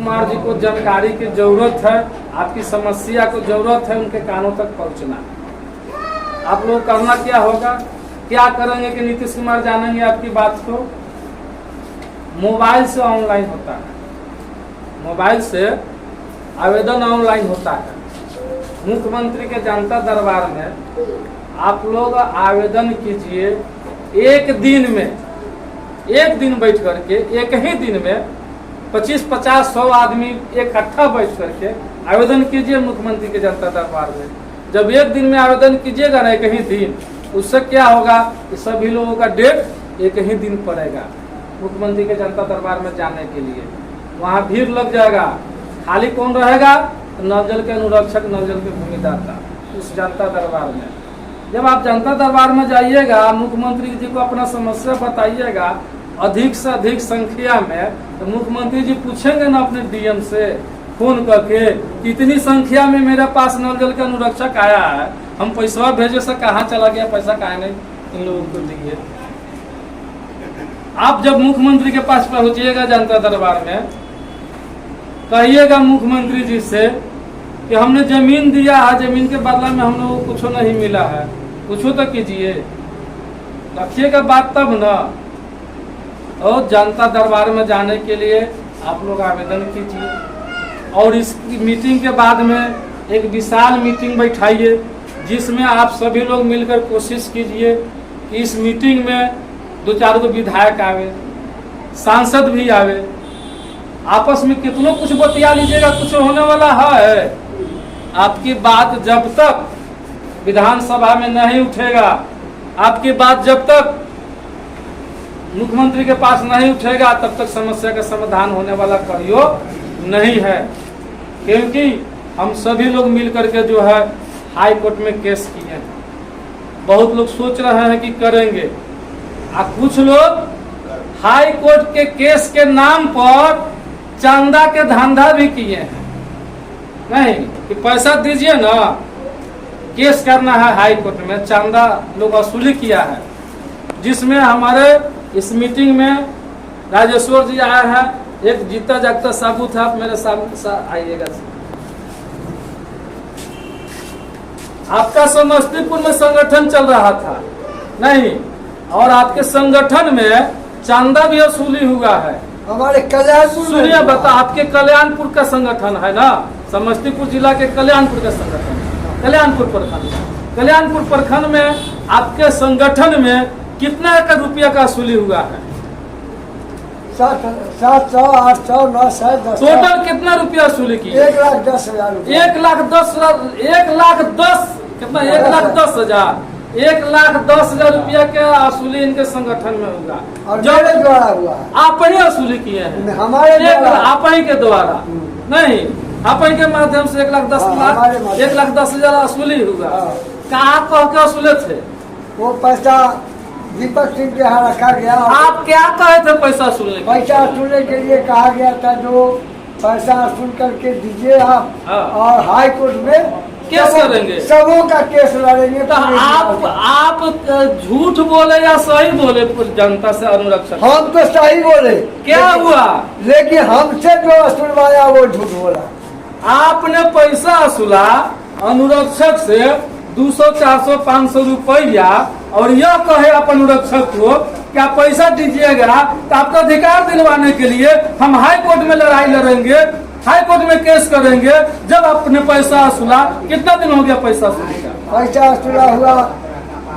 कुमार जी को जानकारी की जरूरत है, आपकी समस्या को जरूरत है उनके कानों तक पहुंचना। आप लोग करना क्या होगा, क्या करेंगे कि नीतीश कुमार जानेंगे आपकी बात को? मोबाइल से ऑनलाइन होता है, मोबाइल से आवेदन ऑनलाइन होता है। मुख्यमंत्री के जनता दरबार में आप लोग आवेदन कीजिए। एक दिन बैठ करके, एक ही दिन में 25, 50, 100 आदमी इकट्ठा बैठ करके आवेदन कीजिए मुख्यमंत्री के जनता दरबार में। जब एक दिन में आवेदन कीजिएगा ना, एक ही दिन, उससे क्या होगा कि सभी लोगों का डेट एक ही दिन पड़ेगा मुख्यमंत्री के जनता दरबार में जाने के लिए। वहाँ भीड़ लग जाएगा, खाली कौन रहेगा? नल जल के अनुरक्षक, नल जल के भूमिदाता उस जनता दरबार में। जब आप जनता दरबार में जाइएगा, मुख्यमंत्री जी को अपना समस्या बताइएगा अधिक से अधिक संख्या में, तो मुख्यमंत्री जी पूछेंगे ना अपने डीएम से फोन करके कि इतनी संख्या में मेरे पास नल जल के अनुरक्षक आया है, हम पैसा भेजे से कहाँ चला गया, पैसा कहाँ नहीं इन लोगों को दिए। आप जब मुख्यमंत्री के पास पहुंचिएगा जनता दरबार में, कहिएगा मुख्यमंत्री जी से कि हमने जमीन दिया है, जमीन के बदला में हम लोगों को कुछ नहीं मिला है, कुछ तो कीजिए। रखिएगा बात तब ना। और जनता दरबार में जाने के लिए आप लोग आवेदन कीजिए, और इस मीटिंग के बाद में एक विशाल मीटिंग बैठाइए जिसमें आप सभी लोग मिलकर कोशिश कीजिए कि इस मीटिंग में 2-4 गो विधायक आवे, सांसद भी आवे, आपस में कितनों कुछ बतिया लीजिएगा, कुछ होने वाला है। आपकी बात जब तक विधानसभा में नहीं उठेगा, आपकी बात जब तक मुख्यमंत्री के पास नहीं उठेगा, तब तक समस्या का समाधान होने वाला कहियो नहीं है। क्योंकि हम सभी लोग मिलकर के जो है हाई कोर्ट में केस किए हैं। बहुत लोग सोच रहे हैं कि करेंगे, और कुछ लोग हाई कोर्ट के केस के नाम पर चंदा के धंधा भी किए हैं। नहीं कि पैसा दीजिए ना, केस करना है हाई कोर्ट में, चंदा लोग वसूली किया है। जिसमें हमारे इस मीटिंग में राजेश्वर जी आया है, एक जीता जागता साबुत है। आप मेरे सामने आइएगा। आपका समस्तीपुर में संगठन चल रहा था नहीं, और आपके संगठन में चंदा भी वसूली हुआ है। हमारे कल्याणपुर, सुनिए बता, आपके कल्याणपुर का संगठन है ना, समस्तीपुर जिला के कल्याणपुर का संगठन, कल्याणपुर प्रखंड। कल्याणपुर प्रखंड में आपके संगठन में कितना एकड़ रुपया का वसूली हुआ है? 700, 800, 900, 10। टोटल कितना रुपया वसूली की? 1,10,000। 1,10,000 कितना? 1,10,000। 1,10,000 रुपया के वसूली इनके संगठन में होगा, और मेरे द्वारा हुआ। आप ही वसूली किए हैं? हमारे द्वारा, आप ही के द्वारा नहीं, आप ही के माध्यम से 1,10,000 वसूली हुआ। कहाँ कह के वसूले थे? वो पैसा दीपक सिंह के यहाँ रखा गया। आप क्या कहे थे पैसा वसूलने? पैसा वसूलने के लिए कहा गया था, जो पैसा वसूल करके दीजिए आप। हाँ। और हाई कोर्ट में केस करेंगे, सबों का केस लड़ेंगे। तो आप झूठ बोले या सही बोले जनता से अनुरक्षक? हम तो सही बोले। क्या हुआ? लेकिन हमसे जो वसूलवाया वो झूठ बोला। आपने पैसा वसूला अनुरक्षक से 200, 400, 500 रुपया, और यह कहे आप अनुरक्षक को क्या पैसा दीजिएगा, तो आपका अधिकार दिलवाने के लिए हम हाई कोर्ट में लड़ाई लड़ेंगे, हाई कोर्ट में केस करेंगे। जब आपने पैसा वसूला, कितना दिन हो गया पैसा वसूली का? पैसा वसूला हुआ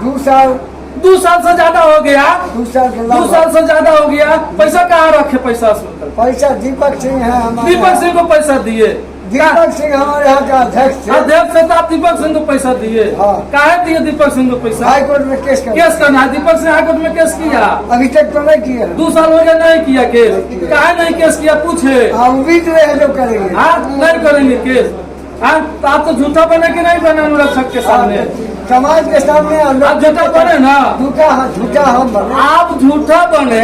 2 साल। 2 साल से ज्यादा हो गया। 2 साल 2 साल से ज्यादा हो गया। पैसा कहाँ रखे? पैसा वसूल कर पैसा दीपक सिंह है हमारे। दीपक सिंह को पैसा दिए? दीपक सिंह हमारे यहाँ का अध्यक्ष है। अध्यक्ष से तो आप दीपक सिंह को पैसा दिए? हाँ। काहे दिए दीपक सिंह को पैसा? हाई कोर्ट में केस करना है। दीपक सिंह हाई कोर्ट में केस किया? अभी तक तो नहीं किया। 2 साल हो गया नहीं किया केस। काहे नहीं केस किया? पूछे। उम्मीद रहे जो करेंगे। हाँ, नहीं करेंगे केस। हाँ, तो आप तो झूठा बने कि नहीं बने अनुरक्षक के सामने? समाज के सामने आप झूठा बने ना? झूठा हम बने। आप झूठा बने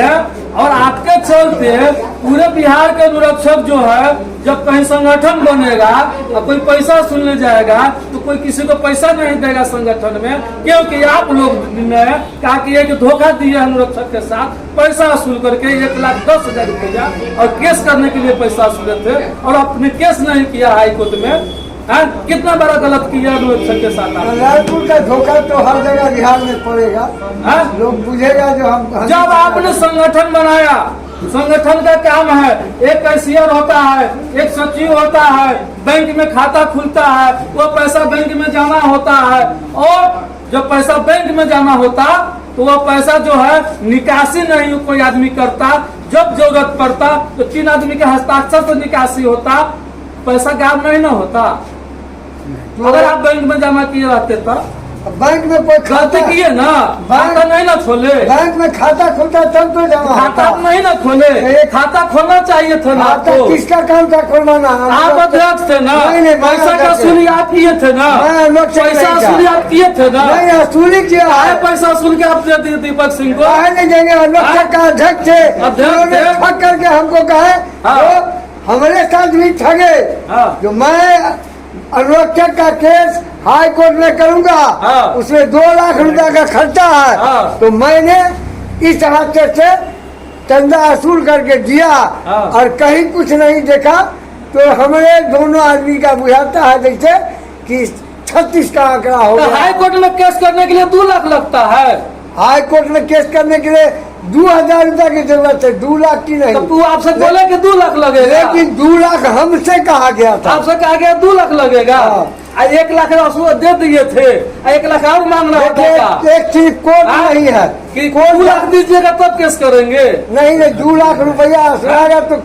और आपके चलते पूरे बिहार के अनुरक्षक जो है, जब कहीं संगठन बनेगा और कोई पैसा सुनने जाएगा तो कोई किसी को पैसा नहीं देगा संगठन में, क्योंकि आप लोग ने कहा कि ये जो धोखा दिया अनुरक्षक के साथ पैसा वसूल करके 1,10,000 रुपया और केस करने के लिए पैसा वसूले थे और अपने केस नहीं किया हाई कोर्ट में। कितना बड़ा गलत किया अनुरक्षक के साथ। कल्याणपुर का धोखा तो हर जगह बिहार में पड़ेगा, लोग बुझेगा जो हम जब आपने संगठन बनाया, संगठन का काम है, एक कैशियर होता है, एक सचिव होता है, बैंक में खाता खुलता है, वो पैसा बैंक में जमा होता है और जब पैसा बैंक में जमा होता तो वो पैसा जो है निकासी नहीं कोई आदमी करता, जब जरूरत पड़ता तो 3 आदमी के हस्ताक्षर से निकासी होता, पैसा गायब नहीं न होता। तो अगर आप बैंक में जमा किए रहते तो बैंक में कोई गलती किए ना, खाता नहीं ना खोले, बैंक में खाता खुलता तब तो जमा खाता नहीं ना खोले, खाता खोलना चाहिए था ना। तो किसका काम था खोलवाना? आप अध्यक्ष थे ना, नहीं, पैसा का वसूली आप किए थे ना, पैसा वसूली आप किए थे ना, नहीं वसूली किया है, पैसा वसूल के आप दे दिए दीपक सिंह को। नहीं देंगे, लोकसभा का अध्यक्ष थे, ठग करके हमको कहे हमारे साथ भी ठगे, जो मैं अनुरक्षक का केस हाई कोर्ट में करूंगा, उसमें 2 लाख रुपया का खर्चा है, तो मैंने इस हादसे से चंदा वसूल करके दिया और कहीं कुछ नहीं देखा, तो हमारे दोनों आदमी का बुझाता है जैसे कि 36 का आंकड़ा होगा। हाई कोर्ट में केस करने के लिए 2 लाख लगता है, हाई कोर्ट में केस करने के लिए 2,000 रुपया की जरूरत है, 2 लाख की नहीं। तो तू आपसे बोले कि 2 लाख लगेगा, लेकिन 2 लाख हमसे कहा गया था, आपसे कहा गया 2 लाख लगेगा, 1 लाख रसूल दे दिए थे, 1 लाख और मांगना होता। एक चीज कोर्ट नहीं है कि 2 लाख दीजिएगा तब केस करेंगे, नहीं 2 लाख रुपया असुरागा तो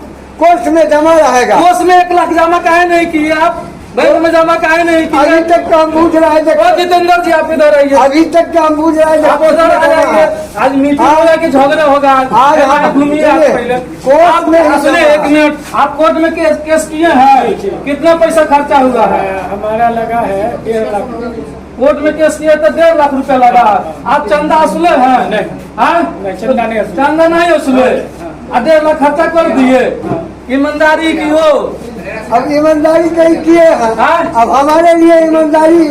कोर्ट में जमा रहेगा। कोर्ट में 1 लाख जमा काहे नहीं किए आप, बैंक में जमा काहे नहीं किए? अभी तक तो हम पूछ रहे थे जितेंद्र जी, आप इधर आइए, अभी तक तो हम पूछ रहे थे, आप उधर आ जाइए। आज मीटिंग होगा कि झगड़ा होगा? आज घूमिए आप पहले कोर्ट में। सुनिए 1 मिनट, आप कोर्ट में केस किए हैं, कितना पैसा खर्चा हुआ है? हमारा लगा है 1.5 लाख। कोर्ट में केस किया तो 1.5 लाख रुपया लगा। आप चंदा वसूले हैं? नहीं, चंदा नहीं वसूले। चंदा नहीं वसूले, 1.5 लाख खर्चा कर दिए, ईमानदारी की हो। अब ईमानदारी कहीं किए हैं, अब हमारे लिए ईमानदारी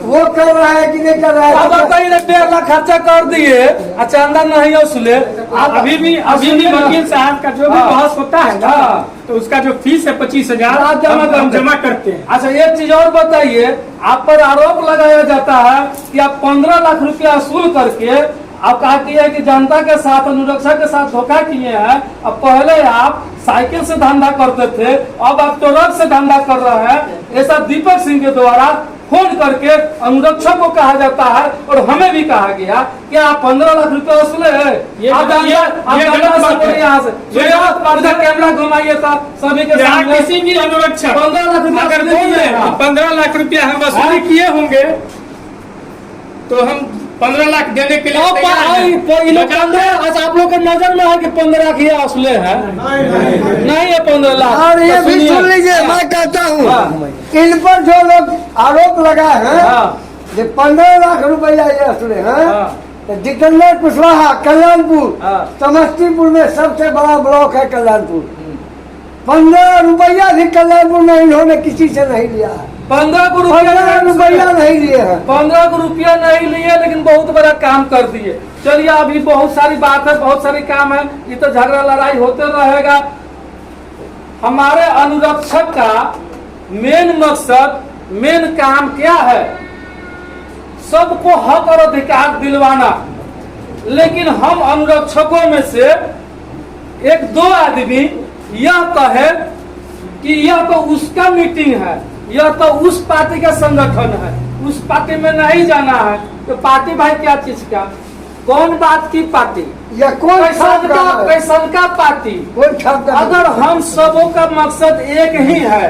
वो कर रहा है कि नहीं कर रहा है? अब कहीं 1.5 लाख खर्चा कर दिए, चंदा नहीं वसूले। आप अभी भी वकील साहब का जो भी बहस होता है ना, तो उसका जो फीस है 25,000 आप जमा करते हैं। अच्छा एक चीज और बताइए, आप पर आरोप लगाया जाता है कि आप 15 लाख रुपया वसूल करके आप कहा है कि जनता के साथ, अनुरक्षक के साथ धोखा किए हैं। अब पहले आप साइकिल से धंधा करते थे, अब आप ट्रक से धंधा कर रहे हैं। ऐसा दीपक सिंह के द्वारा फोन करके अनुरक्षक को कहा जाता है और हमें भी कहा गया कि आप 15 लाख रुपए वसूले हैं। कैमरा घुमाइए था सभी के सामने, किसी भी अनुरक्षक 15 लाख रुपया 15 लाख रुपया हम वसूली किए होंगे तो हम 15 लाख देने के लिए अच्छा आप लोग के नजर में है कि 15 लाख ये वसूले हैं? नहीं है 15 लाख। और ये भी सुन लीजिए, मैं कहता हूँ इन पर जो लोग आरोप लगा है जो 15 लाख रुपया ये वसूले हैं, तो जितेंद्र कुशवाहा कल्याणपुर, समस्तीपुर में सबसे बड़ा ब्लॉक है कल्याणपुर, 15 रुपया भी कल्याणपुर में इन्होंने किसी से नहीं लिया है। 15 रुपया नहीं लिए हैं, 15 रुपया नहीं लिए, लेकिन बहुत बड़ा काम कर दिए। चलिए अभी बहुत सारी बात है, बहुत सारी काम है, ये तो झगड़ा लड़ाई होते रहेगा। हमारे अनुरक्षक का मेन मकसद, मेन काम क्या है? सबको हक और अधिकार दिलवाना। लेकिन हम अनुरक्षकों में से 1-2 आदमी यह कहे कि यह तो उसका मीटिंग है, यह तो उस पार्टी का संगठन है, उस पार्टी में नहीं जाना है। तो पार्टी भाई क्या चीज का, कौन बात की पार्टी या कैसन का पार्टी? अगर हम सबों का मकसद एक ही है,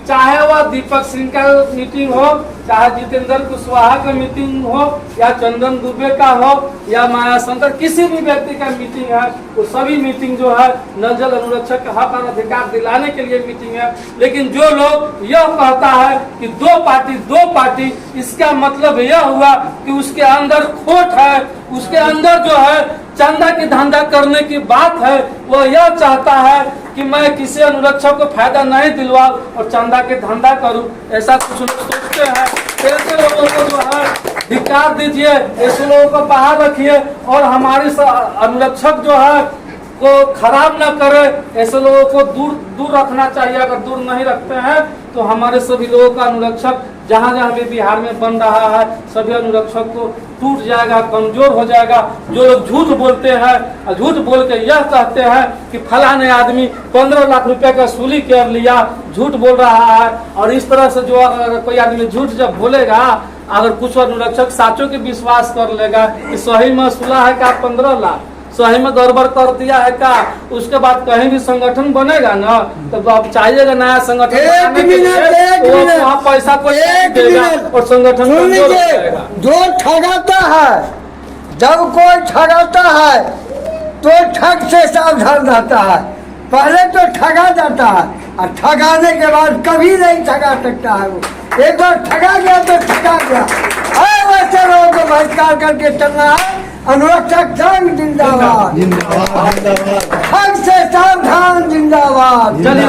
चाहे वह दीपक सिंह का मीटिंग हो, चाहे जितेंद्र कुशवाहा का मीटिंग हो, या चंदन दुबे का हो, या माया शंकर, किसी भी व्यक्ति का मीटिंग है, वो सभी मीटिंग जो है नजल अनुरक्षक का हक और अधिकार दिलाने के लिए मीटिंग है। लेकिन जो लोग यह कहता है कि 2 पार्टी, इसका मतलब यह हुआ कि उसके अंदर खोट है, उसके अंदर जो है चंदा की धंधा करने की बात है, वह यह चाहता है कि मैं किसी अनुरक्षक को फायदा नहीं दिलवाऊं और चंदा के धंधा करूं, ऐसा कुछ लोग सोचते हैं। ऐसे लोगों को जो है धिक्कार दीजिए, ऐसे लोगों को बाहर रखिए और हमारी अनुरक्षक जो है को खराब न करे, ऐसे लोगों को दूर दूर रखना चाहिए। अगर दूर नहीं रखते हैं तो हमारे सभी लोगों का अनुरक्षक जहाँ जहाँ भी बिहार में बन रहा है, सभी अनुरक्षक को टूट जाएगा, कमजोर हो जाएगा। जो लोग झूठ बोलते हैं, झूठ बोल के यह कहते हैं कि फलाने आदमी 15 लाख रुपए का सूली कर लिया, झूठ बोल रहा है। और इस तरह से जो अगर कोई आदमी झूठ जब बोलेगा, अगर कुछ अनुरक्षक साचों के विश्वास कर लेगा कि सही में सुला है का 15 लाख, सही में गड़बड़ कर दिया है का, उसके बाद कहीं भी संगठन बनेगा ना, तो आप चाहिएगा नया संगठन बनाने के लिए, तो वहाँ पैसा को देगा और संगठन कमजोर हो जाएगा। जो ठगाता है, जब कोई ठगाता है तो ठग से सावधान रहता है। पहले तो ठगा जाता है और ठगाने के बाद कभी नहीं ठगा सकता है। वो एक बार ठगा गया तो ठगा गया। वैसे लोगों को बहिष्कार करके चलना है। अनुरक्षक संघ जिंदाबाद, ठग से सावधान जिंदाबाद। चलिए